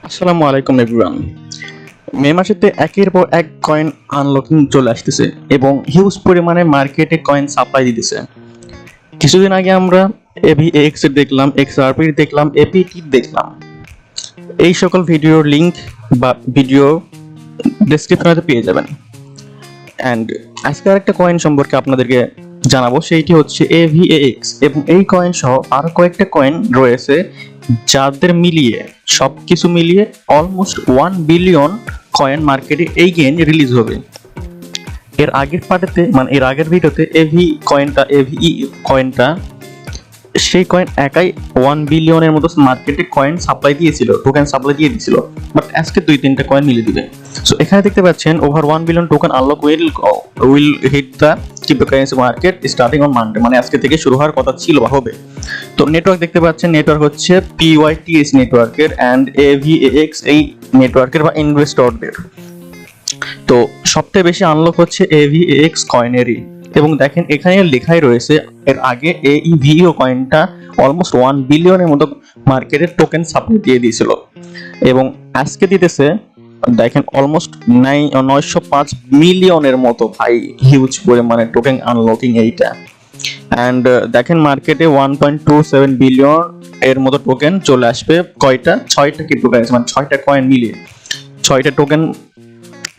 আসসালামু আলাইকুম এভরিওয়ান। মে মাসেতে একের পর এক কয়েন আনলকিং চলে আসতেছে এবং হিউজ পরিমাণে মার্কেটে কয়েন সাপ্লাই দিতেছে। কিছুদিন আগে আমরা এভিএক্স এর দেখলাম, এক্সআরপি দেখলাম, এপিটি দেখলাম। এই সকল ভিডিওর লিংক বা ভিডিও ডেসক্রিপশনে পেয়ে যাবেন। অ্যান্ড আজকে আরেকটা কয়েন সম্পর্কে আপনাদেরকে জানাবো, সেইটি হচ্ছে এভিএক্স এবং এই কয়েন সহ আরো কয়েকটা কয়েন রয়েছে যাদের মিলিয়ে সবকিছু মিলিয়ে অলমোস্ট 1 বিলিয়ন কয়েন মার্কেটে এই গেম রিলিজ হবে। এর আগের পার্টেতে মানে এর আগের ভিডিওতে এভিই কয়েনটা সেই কয়েন একাই 1 বিলিয়নের মতো মার্কেটে কয়েন সাপ্লাই দিয়েছিল, টোকেন সাপ্লাই দিয়ে দিয়েছিল। বাট আজকে 2-3টা কয়েন মিলে দিবে। সো এখানে দেখতে পাচ্ছেন over 1 billion token unlock will hit the cryptocurrency market starting on Monday, মানে আজকে থেকে শুরু হওয়ার কথা ছিল বা হবে। তো নেটওয়ার্ক দেখতে পাচ্ছেন, নেটওয়ার্ক হচ্ছে পিওয়াইটিএস নেটওয়ার্কের অ্যান্ড এভিএক্স এই নেটওয়ার্কের বা ইনভেস্টরদের। তো সবচেয়ে বেশি আনলক হচ্ছে এভিএক্স কয়েনেরই। এবং দেখেন এখানে লেখাই রয়েছে এর আগে এইভিও কয়েনটা অলমোস্ট 1 বিলিয়নের মতো মার্কেটের টোকেন সাপ্লাই দিয়ে দিয়েছিল এবং আজকে দিতেছে দেখেন অলমোস্ট 905 মিলিয়নের মতো। ভাই হিউজ পরিমাণে টোকেন আনলকিং এইটা। অ্যান্ড দেখেন মার্কেটে 1.27 বিলিয়ন এর মতো টোকেন চলে আসবে। কয়টা? 6টা ক্রিপ্টোকারেন্সি, মানে 6টা কয়েন মিলিয়ে 6টা টোকেন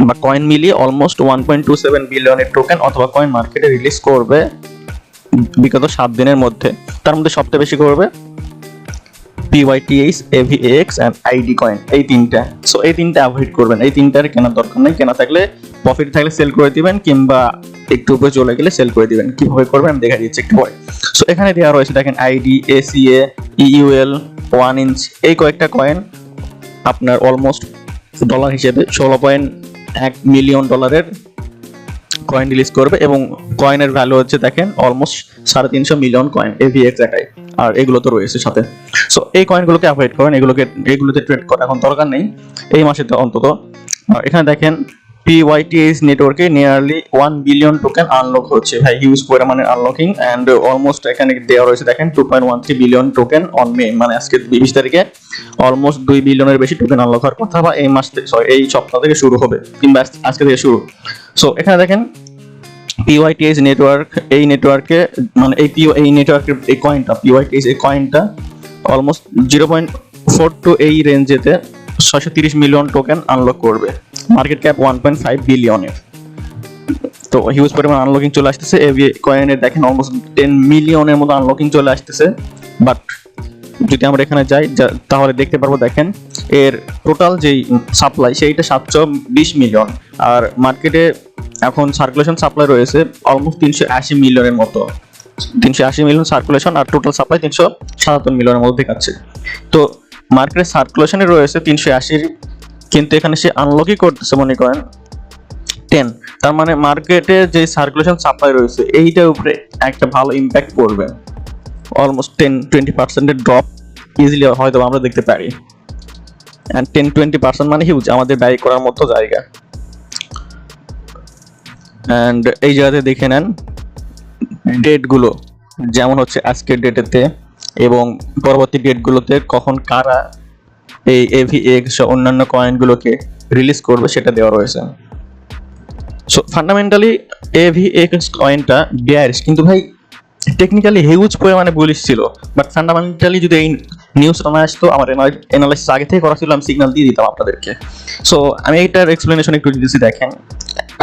বা কয়েন মিলিয়ে অলমোস্ট 1.27 বিলিয়নের টোকেন অথবা কয়েন মার্কেটে রিলিজ করবে বিগত 7 দিনের মধ্যে। তার মধ্যে সবচেয়ে বেশি করবে পিওয়াইটিএস, এভিএক্স এন্ড আইডি কয়েন, এই তিনটা। সো এই তিনটা অ্যাভয়েড করবেন, এই তিনটার কেনার দরকার নেই। কেনা থাকলে প্রফিট থাকলে সেল করে দিবেন কিংবা একটু উপরে চলে গেলে সেল করে দিবেন। কিভাবে করবেন আমি দেখা দিচ্ছি একটু পরে। সো এখানে দেওয়া রয়েছে দেখেন আইডি, এসিএ, ইউএল, 1 ইঞ্চ এই কয়েকটা কয়েন আপনার অলমোস্ট ডলার হিসেবে 16.1 মিলিয়ন ডলারের কয়েন রিলিজ করবে এবং কয়েনের ভ্যালু হচ্ছে দেখেন অলমোস্ট 350 মিলিয়ন কয়েন এভিএক্স একাই। আর এগুলো তো রয়েছে সাথে। সো এই কয়েনগুলোকে অ্যাভয়েড করেন, এগুলোতে ট্রেড করার এখন দরকার নেই এই মাসেতে অন্তত। আর এখানে দেখেন পিওয়াইটিএস নেটওয়ার্কে নিয়ারলি 1 বিলিয়ন টোকেন আনলক হচ্ছে। ভাই হিউজ পরিমাণের আনলকিং অ্যান্ড অলমোস্ট এখানে দেওয়া রয়েছে দেখেন 2.13 বিলিয়ন টোকেন অন মে, মানে আজকে 20 তারিখে অলমোস্ট 2 বিলিয়নের বেশি টোকেন আনলক হওয়ার কথা বা এই মাস থেকে এই সপ্তাহ থেকে শুরু হবে কিংবা আজকে থেকে শুরু। সো এখানে দেখেন পিওয়াইটিএস নেটওয়ার্ক, এই নেটওয়ার্কে মানে এই নেটওয়ার্কের এই কয়েনটা পিওয়াইটিএস এই কয়েনটা অলমোস্ট 0.42 এই রেঞ্জেতে 630 মিলিয়ন টোকেন আনলক করবে, মার্কেট ক্যাপ 1.5 বিলিয়নের। তো হিউজ পরিমাণ আনলকিং চলে আসতেছে এভি কয়েনের। দেখেন অলমোস্ট 10 মিলিয়নের মতো আনলকিং চলে আসতেছে। বাট যদি আমরা এখানে যাই তাহলে দেখতে পারবো দেখেন এর টোটাল যেই সাপ্লাই সেইটা 720 মিলিয়ন, আর মার্কেটে এখন সার্কুলেশন সাপ্লাই রয়েছে অলমোস্ট 380 মিলিয়নের মতো। 380 মিলিয়ন সার্কুলেশন আর টোটাল সাপ্লাই 377 মিলিয়নের মতো দেখাচ্ছে। তো মার্কেটে সার্কুলেশনে রয়েছে 380, কিন্তু এখানে সে আনলকই করতেছে মনে করেন 10। তার মানে মার্কেটে যে সার্কুলেশন সাপ্লাই রয়েছে এইটার উপরে একটা ভালো ইম্প্যাক্ট পড়বে। অলমোস্ট 10-20% ড্রপ ইজিলি হয়তো আমরা দেখতে পারি। অ্যান্ড 10-20% মানে হিউজ, আমাদের ব্যয় করার মতো জায়গা। অ্যান্ড এই জায়গাতে দেখে নেন ডেটগুলো, যেমন হচ্ছে আজকের ডেটেতে এবং পরবর্তী ডেটগুলোতে কখন কারা এই এভিএক্স অন্যান্য কয়েনগুলোকে রিলিজ করবে সেটা দেওয়া রয়েছে। সো ফান্ডামেন্টালি এভিএক্স কয়েনটা বেয়ারিশ, কিন্তু ভাই টেকনিক্যালি হিউজ পরিমাণে বুলিশ ছিল। বাট ফান্ডামেন্টালি যদি এই নিউজটা না আসতো, আমার অ্যানালাইসিস আগে থেকে করা ছিল, আমি সিগন্যাল দিয়ে দিতাম আপনাদেরকে। সো আমি এইটার এক্সপ্লেনেশন একটু দিতেছি। দেখেন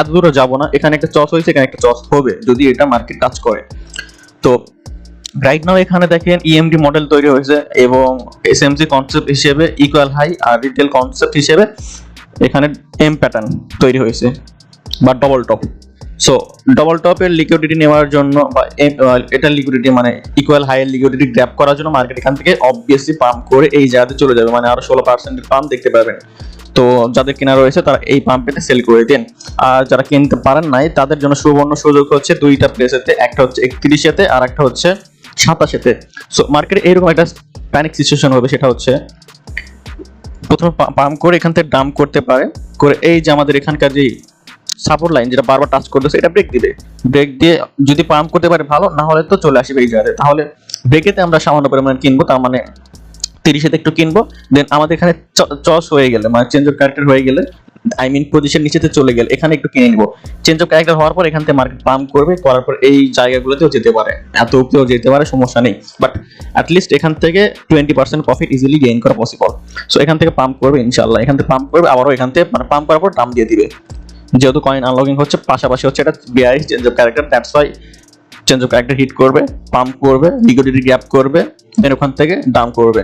এত দূরে যাবো না, এখানে একটা চস হয়েছে, এখানে একটা চস হবে যদি এটা মার্কেট কাজ করে। তো রাইট নাও এখানে দেখেন ইএমডি মডেল তৈরি হয়েছে এবং এসএমসি কনসেপ্ট হিসেবে ইকুয়াল হাই আর রিটেল কনসেপ্ট হিসেবে এখানে এম প্যাটার্ন তৈরি হয়েছে বা ডবল টপ। সো ডবল টপের লিকুইডিটি নেওয়ার জন্য বা এটার লিকুইডিটি মানে ইকুয়াল হাইয়ের লিকুইডিটি গ্র্যাব করার জন্য মার্কেট এখান থেকে অবভিয়াসলি পাম্প করে এই জায়গাতে চলে যাবে, মানে আরো 16% পাম্প দেখতে পাবেন। তো যাদের কেনা রয়েছে তারা এই পাম্পেতে সেল করে দিন। আর যারা কিনতে পারেন নাই তাদের জন্য সুবর্ণ সুযোগ হচ্ছে দুইটা প্লেসেতে, একটা হচ্ছে 31-এতে আর একটা হচ্ছে 27-এতে। সো মার্কেটে এরকম একটা প্যানিক সিচুয়েশন হবে, সেটা হচ্ছে প্রথমে পাম্প করে এখান থেকে ডাম্প করতে পারে, করে এই যে আমাদের এখানকার যে সাপোর্ট লাইন যেটা বারবার টাচ করতেছে এটা ব্রেক দিবে। ব্রেক দিয়ে যদি পাম্প করতে পারে ভালো, না হলে তো চলে আসবে এই জায়গাতে। তাহলে ব্রেকেতে আমরা সামান্য পরিমাণ কিনবো, তার মানে 30-এ একটু কিনবো, দেন আমাদের এখানে চস হয়ে গেলে মানে চেঞ্জ অফ ক্যারেক্টার হয়ে গেলে, আই মিন পজিশন নিচেতে চলে গেলে এখানে একটু কিনে নিব। চেঞ্জ অফ ক্যারেক্টার হওয়ার পর এখান থেকে মার্কেট পাম্প করবে, করার পর এই জায়গাগুলোতেও যেতে পারে, এত উপরেও যেতে পারে, সমস্যা নেই, বাট অ্যাটলিস্ট এখান থেকে 20% প্রফিট ইজিলি গেইন করা পসিবল। সো এখান থেকে পাম্প করবে ইনশাআল্লাহ, এখান থেকে পাম্প করবে, আবারও এখান থেকে মানে পাম্প করার পর দাম দিয়ে দিবে, যেহেতু কয়েন আনলকিং হচ্ছে, পাশাপাশি হচ্ছে এটা BI change of character, that's why change of character hit করবে, পাম্প করবে, লিকুইডিটি গ্যাপ করবে, দেন ওখান থেকে ডাউন করবে।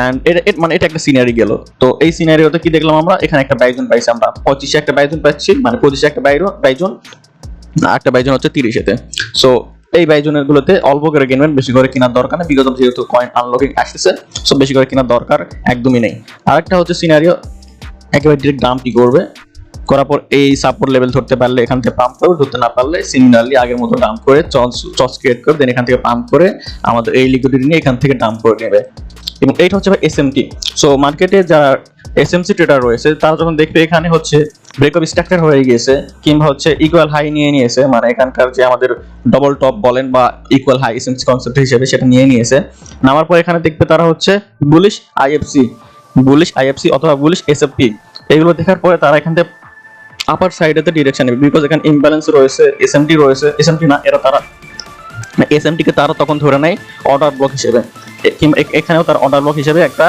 এন্ড মানে এটা একটা সিনারি গেল। তো এই সিনারিওতে কি দেখলাম আমরা, এখানে একটা বাইজন পাইছি আমরা, 25-এ একটা বাইজন পাচ্ছি, মানে 25-এ একটা বাইজন, একটা বাইজন হচ্ছে 30-এতে। সো এই বাইজনের গুলোতে অল্প করে কিনবেন, বেশি করে কেনার দরকার নেই, বিকজ অফ যেহেতু কয়েন আনলকিং আসতেছে, সো বেশি করে কেনার দরকার একদমই নেই। আরেকটা হচ্ছে সিনারিও, একেবারে ডিরেক্ট ডাম্পটি করবে, করার পর এই সাপোর্ট লেভেল ধরতে পারলে এখান থেকে পাম্প করবে, ধরতে না পারলে সিমিলারলি আগের মতো ডাম্প করে চস ক্রিয়েট করে, দেন এখান থেকে পাম্প করে আমাদের এই লিকুইডিটি নিয়ে এখান থেকে ডাম্প করে নেবে। এবং এইটা হচ্ছে এসএমটি। সো মার্কেটে যারা এসএমসি ট্রেডার রয়েছে তারা যখন দেখবে এখানে হচ্ছে ব্রেকআপ স্ট্রাকচার হয়ে গিয়েছে, কিংবা হচ্ছে ইকুয়াল হাই নিয়ে নিয়েছে, মানে এখানকার যে আমাদের ডবল টপ বলেন বা ইকুয়াল হাই এসএমসি কনসেপ্ট হিসেবে সেটা নিয়ে নিয়েছে, নামার পর এখানে দেখবে তারা হচ্ছে বুলিশ আইএফসি অথবা বুলিশ এসএফপি, এগুলো দেখার পরে তারা এখান থেকে আপার সাইডেতে ডিরেকশন নেবে, বিকজ এখানে ইমব্যালেন্স রয়েছে, এসএমটি না, তারা এসএমটি কে তারা তখন ধরে নেয় অর্ডার ব্লক হিসেবে, এখানেও তার অর্ডার ব্লক হিসেবে একটা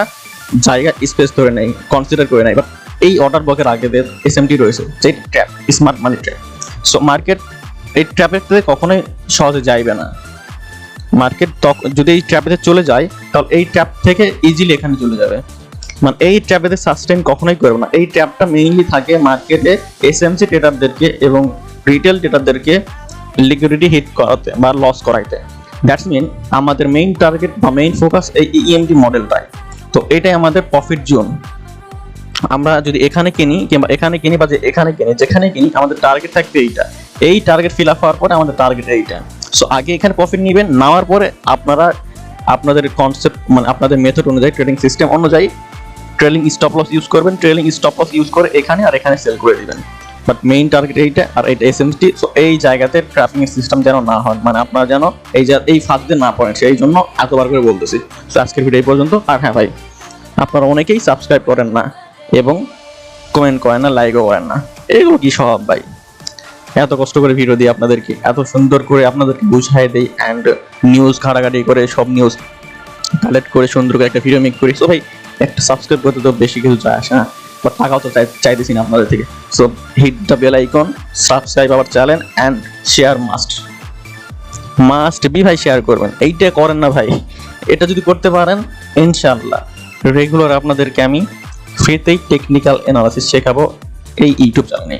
জায়গা স্পেস ধরে নেয়, কনসিডার করে নেয়। বাট এই অর্ডার ব্লকের আগেদের এসএমটি রয়েছে, যে ট্র্যাপ, স্মার্ট মানি ট্র্যাপ। সো মার্কেট এই ট্র্যাপেতে কখনোই সহজে যাইবে না। মার্কেট যদি এই ট্র্যাপেতে চলে যায়, তাহলে এই ট্র্যাপ থেকে ইজিলি এখানে চলে যাবে, মানে এই ট্র্যাপেতে সাস্টেইন কখনোই করবে না। এই ট্র্যাপটা মেইনলি থাকে মার্কেটে এসএমসি ট্রেডারদেরকে এবং রিটেল ট্রেডারদেরকে লিকুইডিটি হিট করাতে বা লস করাইতে। দ্যাটস মিন আমাদের মেইন টার্গেট বা মেইন ফোকাস এই ইএমডি মডেলটাই। তো এটাই আমাদের প্রফিট জোন। আমরা যদি এখানে কিনি কিংবা এখানে কিনি বা এখানে কিনি, যেখানে কিনি, আমাদের টার্গেট থাকবে এইটা। এই টার্গেট ফিল আপ হওয়ার পরে আমাদের টার্গেট এইটা। সো আগে এখানে প্রফিট নেবেন, নেওয়ার পরে আপনারা আপনাদের কনসেপ্ট মানে আপনাদের মেথড অনুযায়ী, ট্রেডিং সিস্টেম অনুযায়ী ট্রেলিং স্টপ লস ইউজ করবেন, ট্রেলিং স্টপ লস ইউজ করে এখানে আর এখানে সেল করে দিবেন। বাট মেইন টার্গেট এইটা, আর এটা এসএমটি। সো এই জায়গাতে ট্র্যাপিং এর সিস্টেম যেন না হয়, মানে আপনারা যেন এই ফাঁদে না পড়েন, সেই জন্য এতবার করে বলতেছি। তো আজকের ভিডিও এই পর্যন্ত। আর হ্যাঁ ভাই, আপনারা অনেকেই সাবস্ক্রাইব করেন না এবং কমেন্ট করেন না, লাইকও করেন না, এগুলো কি স্বভাব ভাই? এত কষ্ট করে ভিডিও দিই আপনাদেরকে, এত সুন্দর করে আপনাদেরকে বুঝাই দেই, অ্যান্ড নিউজ ঘাটাঘাটি করে সব নিউজ কালেক্ট করে সুন্দর করে একটা ভিডিও মেক করি। সো ভাই একটা সাবস্ক্রাইব করতে তো বেশি কিছু যায় আসে না, বাট টাকাও তো চাইতেছি না আপনাদের থেকে। So hit the bell icon, subscribe our channel, and share must be ভাই, শেয়ার করবেন। এইটা করেন না ভাই, এটা যদি করতে পারেন ইনশাআল্লাহ রেগুলার আপনাদেরকে আমি ফ্রিতেই টেকনিক্যাল অ্যানালাইসিস শেখাবো এই ইউটিউব চ্যানেলে।